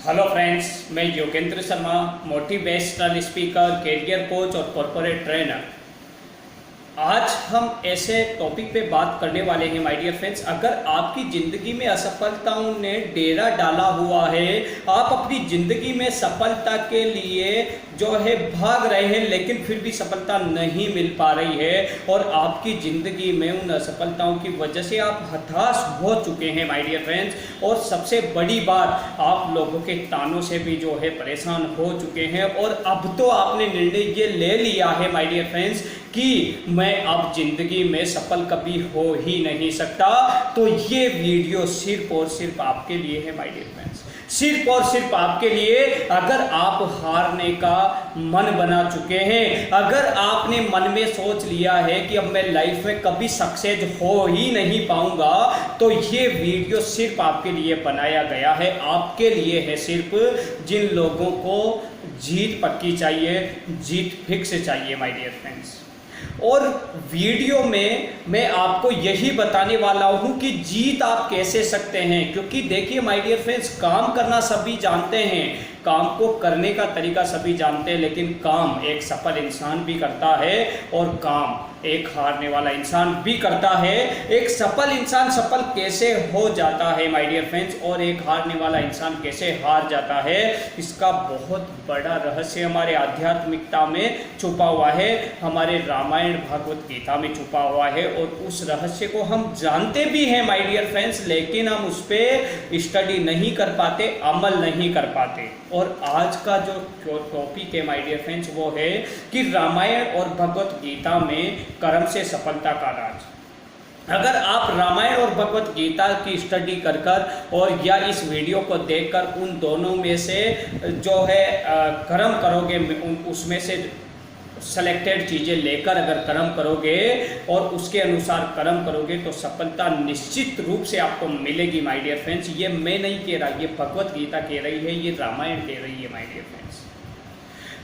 Hello friends, मैं Yogendra Sharma, motivational speaker, career coach और corporate trainer. आज हम ऐसे टॉपिक पे बात करने वाले हैं माय डियर फ्रेंड्स। अगर आपकी ज़िंदगी में असफलताओं ने डेरा डाला हुआ है, आप अपनी ज़िंदगी में सफलता के लिए जो है भाग रहे हैं लेकिन फिर भी सफलता नहीं मिल पा रही है और आपकी ज़िंदगी में उन असफलताओं की वजह से आप हताश हो चुके हैं माय डियर फ्रेंड्स, और सबसे बड़ी बात, आप लोगों के तानों से भी जो है परेशान हो चुके हैं और अब तो आपने निर्णय ये ले लिया है माय डियर फ्रेंड्स कि मैं अब जिंदगी में सफल कभी हो ही नहीं सकता। तो ये वीडियो सिर्फ और सिर्फ आपके लिए है माय डियर फ्रेंड्स, सिर्फ और सिर्फ आपके लिए। अगर आप हारने का मन बना चुके हैं, अगर आपने मन में सोच लिया है कि अब मैं लाइफ में कभी सक्सेस हो ही नहीं पाऊंगा, तो ये वीडियो सिर्फ आपके लिए बनाया गया है, आपके लिए है, सिर्फ जिन लोगों को जीत पक्की चाहिए, जीत फिक्स चाहिए माय डियर फ्रेंड्स। और वीडियो में मैं आपको यही बताने वाला हूं कि जीत आप कैसे सकते हैं, क्योंकि देखिए माय डियर फ्रेंड्स, काम करना सभी जानते हैं, काम को करने का तरीका सभी जानते हैं, लेकिन काम एक सफल इंसान भी करता है और काम एक हारने वाला इंसान भी करता है। एक सफल इंसान सफल कैसे हो जाता है माय डियर फ्रेंड्स, और एक हारने वाला इंसान कैसे हार जाता है, इसका बहुत बड़ा रहस्य हमारे आध्यात्मिकता में छुपा हुआ है, हमारे रामायण भागवत गीता में छुपा हुआ है। और उस रहस्य को हम जानते भी हैं माय डियर फ्रेंड्स, लेकिन हम उस पर स्टडी नहीं कर पाते, अमल नहीं कर पाते। और आज का जो टॉपिक है माय डियर फ्रेंड्स वो है कि रामायण और भगवत गीता में कर्म से सफलता का राज। अगर आप रामायण और भगवत गीता की स्टडी कर कर और या इस वीडियो को देखकर उन दोनों में से जो है कर्म करोगे, उसमें से सेलेक्टेड चीज़ें लेकर अगर कर्म करोगे और उसके अनुसार कर्म करोगे तो सफलता निश्चित रूप से आपको मिलेगी माय डियर फ्रेंड्स। ये मैं नहीं कह रहा, ये भगवत गीता कह रही है, ये रामायण कह रही है माय डियर फ्रेंड्स।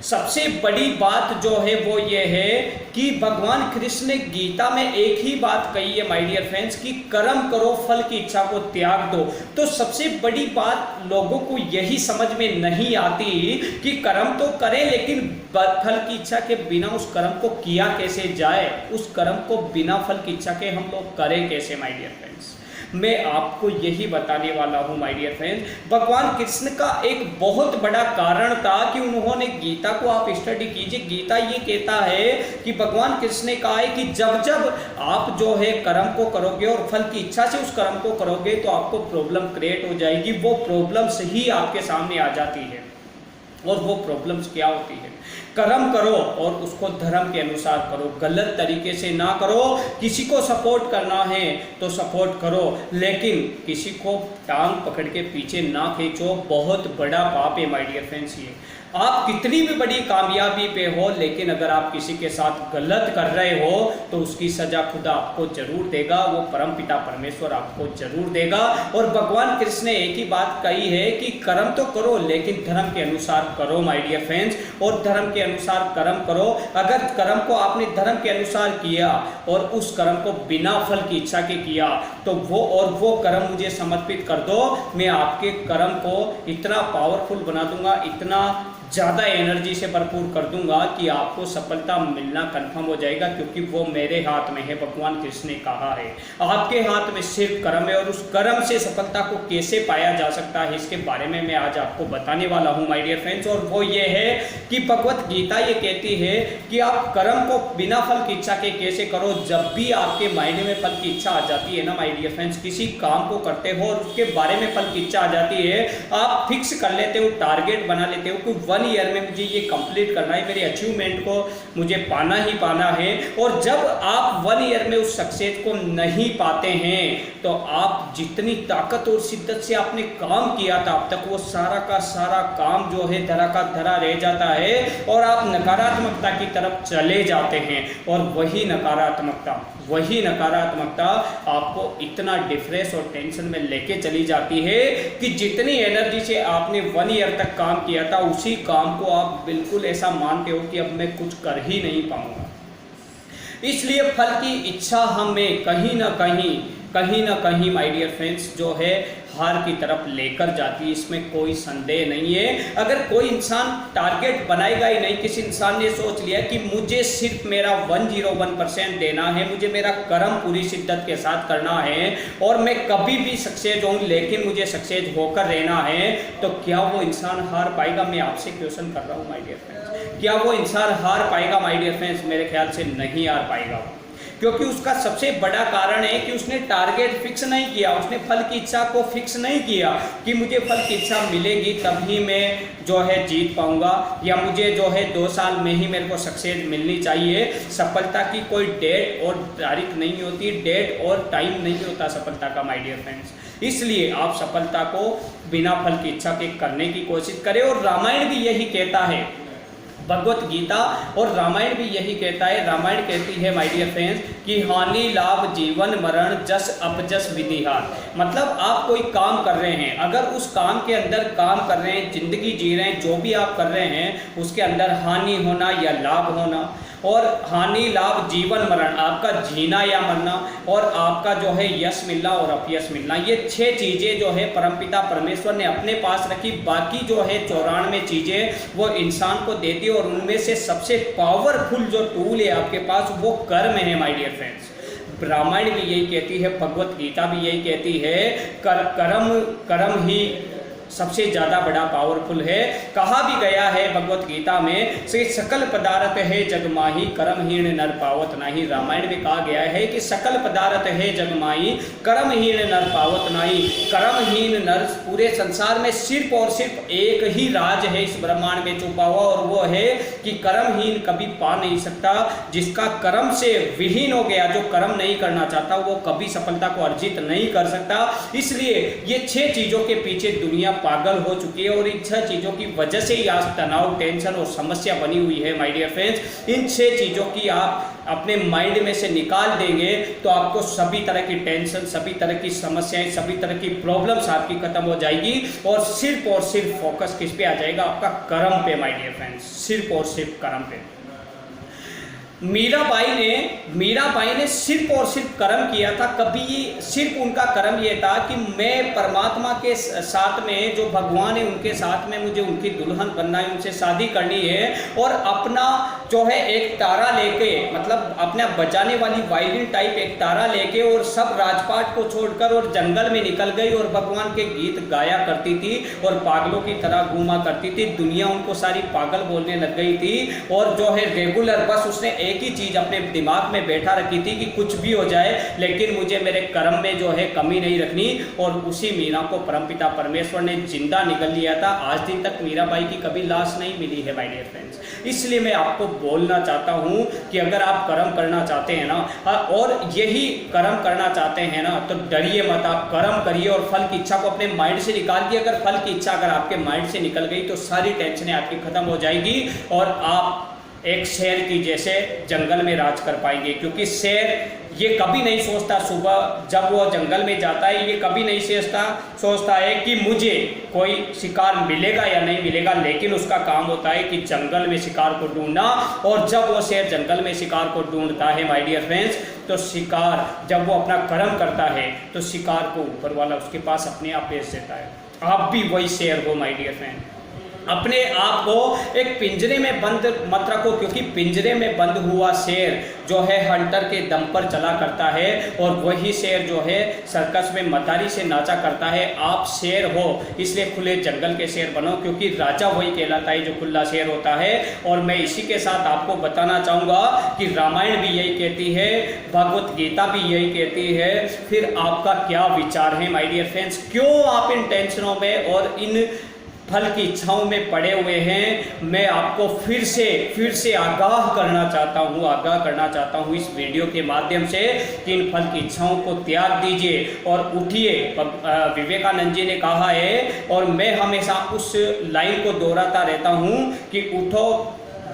सबसे बड़ी बात जो है वो ये है कि भगवान कृष्ण ने गीता में एक ही बात कही है माय डियर फ्रेंड्स कि कर्म करो, फल की इच्छा को त्याग दो। तो सबसे बड़ी बात लोगों को यही समझ में नहीं आती कि कर्म तो करें लेकिन फल की इच्छा के बिना उस कर्म को किया कैसे जाए, उस कर्म को बिना फल की इच्छा के हम लोग करें कैसे माय डियर फ्रेंड्स। मैं आपको यही बताने वाला हूं माय डियर फ्रेंड्स। भगवान कृष्ण का एक बहुत बड़ा कारण था कि उन्होंने गीता को आप स्टडी कीजिए, गीता ये कहता है कि भगवान कृष्ण ने कहा है कि जब जब आप जो है कर्म को करोगे और फल की इच्छा से उस कर्म को करोगे तो आपको प्रॉब्लम क्रिएट हो जाएगी। वो प्रॉब्लम्स ही आपके सामने आ जाती है। और वो प्रॉब्लम्स क्या होती है? कर्म करो और उसको धर्म के अनुसार करो, गलत तरीके से ना करो। किसी को सपोर्ट करना है तो सपोर्ट करो, लेकिन किसी को टांग पकड़ के पीछे ना खींचो। बहुत बड़ा पाप है माय डियर फ्रेंड्स ये। आप कितनी भी बड़ी कामयाबी पे हो, लेकिन अगर आप किसी के साथ गलत कर रहे हो तो उसकी सजा खुदा आपको जरूर देगा, वो परमपिता परमेश्वर आपको जरूर देगा। और भगवान कृष्ण ने एक ही बात कही है कि कर्म तो करो लेकिन धर्म के अनुसार करो माय डियर फ्रेंड्स, और धर्म के अनुसार कर्म करो। अगर कर्म को आपने धर्म के अनुसार किया और उस कर्म को बिना फल की इच्छा के किया तो वो कर्म मुझे समर्पित कर दो, मैं आपके कर्म को इतना पावरफुल बना दूंगा, इतना ज़्यादा एनर्जी से भरपूर कर दूंगा कि आपको सफलता मिलना कंफर्म हो जाएगा, क्योंकि वो मेरे हाथ में है। भगवान कृष्ण ने कहा है आपके हाथ में सिर्फ कर्म है, और उस कर्म से सफलता को कैसे पाया जा सकता है इसके बारे में मैं आज आपको बताने वाला हूं माय डियर फ्रेंड्स। और वो ये है कि भगवत गीता ये कहती है कि आप कर्म को बिना फल की इच्छा के कैसे करो। जब भी आपके मायने में फल की इच्छा आ जाती है ना माय डियर फ्रेंड्स, किसी काम को करते हो और उसके बारे में फल की इच्छा आ जाती है, आप फिक्स कर लेते हो, टारगेट बना लेते हो कि 1 ईयर में मुझे ये कंप्लीट करना है, मेरे अचीवमेंट को मुझे पाना ही पाना है। और जब आप 1 ईयर में उस सक्सेस को नहीं पाते हैं तो आप जितनी ताकत और शिद्दत से आपने काम किया था अब तक, वो सारा का सारा काम जो है धरा का धरा रह जाता है और आप नकारात्मकता की तरफ चले जाते हैं। और वही नकारात्मकता आपको इतना डिप्रेस और टेंशन में लेके चली जाती है कि जितनी एनर्जी से आपने 1 ईयर तक काम किया था, उसी काम को आप बिल्कुल ऐसा मानते हो कि अब मैं कुछ कर ही नहीं पाऊंगा। इसलिए फल की इच्छा हमें कहीं ना कहीं माय डियर फ्रेंड्स जो है हार की तरफ लेकर जाती है, इसमें कोई संदेह नहीं है। अगर कोई इंसान टारगेट बनाएगा ही नहीं, किसी इंसान ने सोच लिया कि मुझे सिर्फ मेरा 101% देना है, मुझे मेरा कर्म पूरी शिद्दत के साथ करना है और मैं कभी भी सक्सेस हूँ लेकिन मुझे सक्सेस होकर रहना है, तो क्या वो इंसान हार पाएगा? मैं आपसे क्वेश्चन कर रहा हूँ माय डियर फ्रेंड्स, क्या वो इंसान हार पाएगा माय डियर फ्रेंड्स? मेरे ख्याल से नहीं हार पाएगा, क्योंकि उसका सबसे बड़ा कारण है कि उसने टारगेट फिक्स नहीं किया, उसने फल की इच्छा को फिक्स नहीं किया कि मुझे फल की इच्छा मिलेगी तभी मैं जो है जीत पाऊंगा, या मुझे जो है 2 साल में ही मेरे को सक्सेस मिलनी चाहिए। सफलता की कोई डेट और तारीख नहीं होती, डेट और टाइम नहीं होता सफलता का माय डियर फ्रेंड्स। इसलिए आप सफलता को बिना फल की इच्छा के करने की कोशिश करें, और रामायण भी यही कहता है, भगवत गीता और रामायण भी यही कहता है। रामायण कहती है माय डियर फ्रेंड्स कि हानि लाभ जीवन मरण जस अपजस विधिहार, मतलब आप कोई काम कर रहे हैं, अगर उस काम के अंदर काम कर रहे हैं, जिंदगी जी रहे हैं, जो भी आप कर रहे हैं उसके अंदर हानि होना या लाभ होना, और हानि लाभ जीवन मरण आपका जीना या मरना, और आपका जो है यश मिलना और अपयश मिलना, ये 6 चीज़ें जो है परमपिता परमेश्वर ने अपने पास रखी। बाकी जो है 94 चीज़ें वो इंसान को देती है, और उनमें से सबसे पावरफुल जो टूल है आपके पास वो कर्म है माय डियर फ्रेंड्स। रामायण भी यही कहती है, भगवत गीता भी यही कहती है, कर्म ही सबसे ज़्यादा बड़ा पावरफुल है। कहा भी गया है भगवत गीता में, से सकल पदार्थ है जगमाही कर्महीन नर पावत नाही। रामायण में कहा गया है कि सकल पदार्थ है जगमाही कर्महीन नर पावत नाही। कर्महीन नर, पूरे संसार में सिर्फ और सिर्फ एक ही राज है इस ब्रह्मांड में छुपा हुआ, और वो है कि कर्महीन कभी पा नहीं सकता। जिसका कर्म से विहीन हो गया, जो कर्म नहीं करना चाहता, वो कभी सफलता को अर्जित नहीं कर सकता। इसलिए ये 6 चीज़ों के पीछे दुनिया पागल हो चुकी है, और इन 6 चीज़ों की वजह से ही आज तनाव, टेंशन और समस्या बनी हुई है माय डियर फ्रेंड्स। इन 6 चीज़ों की आप अपने माइंड में से निकाल देंगे तो आपको सभी तरह की टेंशन, सभी तरह की समस्याएं, सभी तरह की प्रॉब्लम्स आपकी खत्म हो जाएगी, और सिर्फ फोकस किस पे आ जाएगा? आपका कर्म पे माय डियर फ्रेंड्स, सिर्फ और सिर्फ कर्म पे। मीराबाई ने सिर्फ और सिर्फ कर्म किया था। कभी सिर्फ उनका कर्म ये था कि मैं परमात्मा के साथ में, जो भगवान है उनके साथ में मुझे उनकी दुल्हन बनना है, उनसे शादी करनी है, और अपना जो है एक तारा लेके, मतलब अपना बजाने वाली वायलिन टाइप एक तारा लेके, और सब राजपाट को छोड़कर और जंगल में निकल गई, और भगवान के गीत गाया करती थी और पागलों की तरह घूमा करती थी। दुनिया उनको सारी पागल बोलने लग गई थी, और जो है रेगुलर बस उसने एक ही चीज अपने दिमाग में बैठा रखी थी कि कुछ भी हो जाए लेकिन मुझे मेरे कर्म में जो है कमी नहीं रखनी, और उसी मीरा को परमपिता परमेश्वर ने जिंदा निकल लिया था। आज दिन तक मीराबाई की कभी लाश नहीं मिली है माय डियर फ्रेंड्स। इसलिए मैं आपको बोलना चाहता हूं कि अगर आप कर्म करना चाहते हैं ना, और यही कर्म करना चाहते हैं ना, तो डरिए मत, आप कर्म करिए और फल की इच्छा को अपने माइंड से निकाल दिए। अगर फल की इच्छा अगर आपके माइंड से निकल गई तो सारी टेंशनें आपकी खत्म हो जाएगी, और आप एक शेर की जैसे जंगल में राज कर पाएंगे। क्योंकि शेर ये कभी नहीं सोचता, सुबह जब वो जंगल में जाता है ये कभी नहीं सोचता है कि मुझे कोई शिकार मिलेगा या नहीं मिलेगा, लेकिन उसका काम होता है कि जंगल में शिकार को ढूंढना। और जब वो शेर जंगल में शिकार को ढूंढता है माय डियर फ्रेंड्स, तो शिकार जब वो अपना कर्म करता है तो शिकार को ऊपर वाला उसके पास अपने आप भेज देता है। आप भी वही शेर हो माय डियर फ्रेंड। अपने आप को एक पिंजरे में बंद मत रखो, क्योंकि पिंजरे में बंद हुआ शेर जो है हंटर के दम पर चला करता है, और वही शेर जो है सर्कस में मदारी से नाचा करता है। आप शेर हो इसलिए खुले जंगल के शेर बनो, क्योंकि राजा वही कहलाता है जो खुला शेर होता है। और मैं इसी के साथ आपको बताना चाहूँगा कि रामायण भी यही कहती है, भगवत गीता भी यही कहती है। फिर आपका क्या विचार है माय डियर फ्रेंड्स? क्यों आप इन टेंशनों में और इन फल की इच्छाओं में पड़े हुए हैं? मैं आपको फिर से आगाह करना चाहता हूँ इस वीडियो के माध्यम से कि इन फल की इच्छाओं को त्याग दीजिए और उठिए। विवेकानंद जी ने कहा है, और मैं हमेशा उस लाइन को दोहराता रहता हूँ कि उठो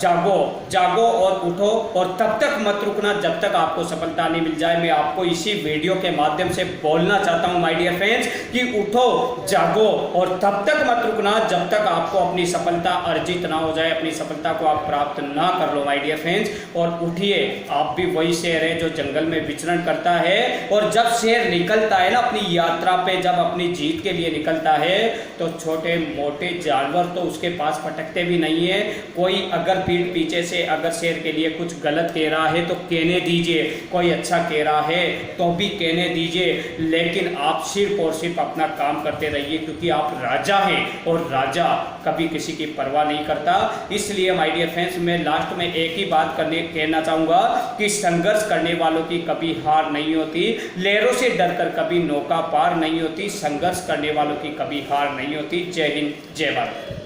जागो, जागो और उठो, और तब तक मत रुकना जब तक आपको सफलता नहीं मिल जाए। मैं आपको इसी वीडियो के माध्यम से बोलना चाहता हूं माय डियर फ्रेंड्स कि उठो, जागो और तब तक मत रुकना जब तक आपको अपनी सफलता अर्जित ना हो जाए, अपनी सफलता को आप प्राप्त ना कर लो माय डियर फ्रेंड्स। और उठिए, आप भी वही शेर है जो जंगल में विचरण करता है, और जब शेर निकलता है ना अपनी यात्रा पे, जब अपनी जीत के लिए निकलता है, तो छोटे मोटे जानवर तो उसके पास फटकते भी नहीं है। कोई अगर पीठ पीछे से अगर शेर के लिए कुछ गलत कह रहा है तो कहने दीजिए, कोई अच्छा कह रहा है तो भी कहने दीजिए, लेकिन आप सिर्फ और सिर्फ अपना काम करते रहिए, क्योंकि आप राजा हैं और राजा कभी किसी की परवाह नहीं करता। इसलिए माय डियर फ्रेंड्स, मैं लास्ट में एक ही बात कहना चाहूँगा कि संघर्ष करने वालों की कभी हार नहीं होती, लहरों से डरकर कभी नौका पार नहीं होती, संघर्ष करने वालों की कभी हार नहीं होती। जय हिंद, जय भारत।